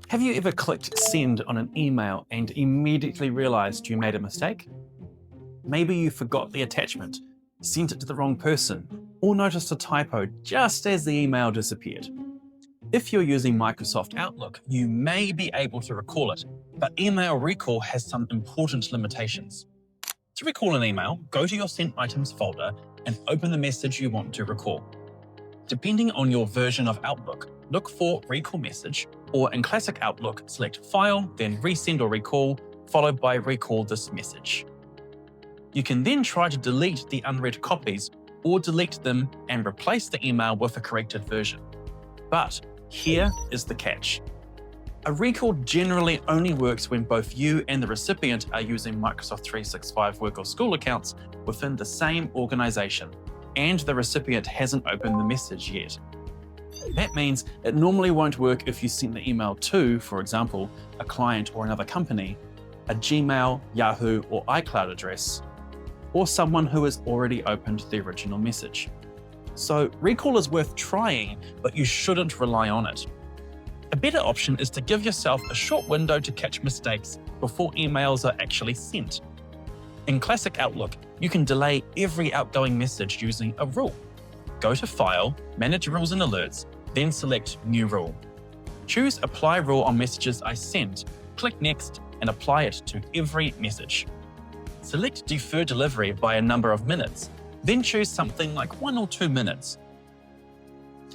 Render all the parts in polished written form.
Have you ever clicked send on an email and immediately realized you made a mistake? Maybe you forgot the attachment, sent it to the wrong person, or noticed a typo just as the email disappeared. If you're using Microsoft Outlook, you may be able to recall it, but email recall has some important limitations. To recall an email, go to your Sent Items folder and open the message you want to recall. Depending on your version of Outlook, look for Recall Message, or in classic Outlook, select File, then Resend or Recall, followed by Recall this message. You can then try to delete the unread copies or delete them and replace the email with a corrected version. But here is the catch. A recall generally only works when both you and the recipient are using Microsoft 365 work or school accounts within the same organization, and the recipient hasn't opened the message yet. That means it normally won't work if you sent the email to, for example, a client or another company, a Gmail, Yahoo, or iCloud address, or someone who has already opened the original message. So recall is worth trying, but you shouldn't rely on it. A better option is to give yourself a short window to catch mistakes before emails are actually sent. In classic Outlook, you can delay every outgoing message using a rule. Go to File, Manage Rules and Alerts, then select New Rule. Choose Apply Rule on messages I sent, click Next, and apply it to every message. Select Defer Delivery by a number of minutes, then choose something like 1 or 2 minutes.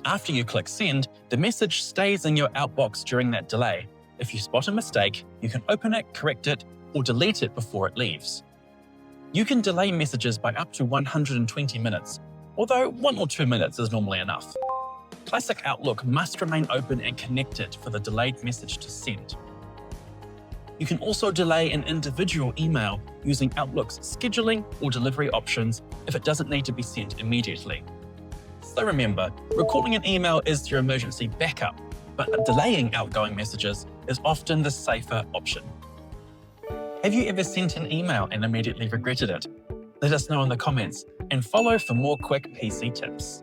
After you click Send, the message stays in your outbox during that delay. If you spot a mistake, you can open it, correct it, or delete it before it leaves. You can delay messages by up to 120 minutes, although 1 or 2 minutes is normally enough. Classic Outlook must remain open and connected for the delayed message to send. You can also delay an individual email using Outlook's scheduling or delivery options if it doesn't need to be sent immediately. So remember, recalling an email is your emergency backup, but delaying outgoing messages is often the safer option. Have you ever sent an email and immediately regretted it? Let us know in the comments and follow for more quick PC tips.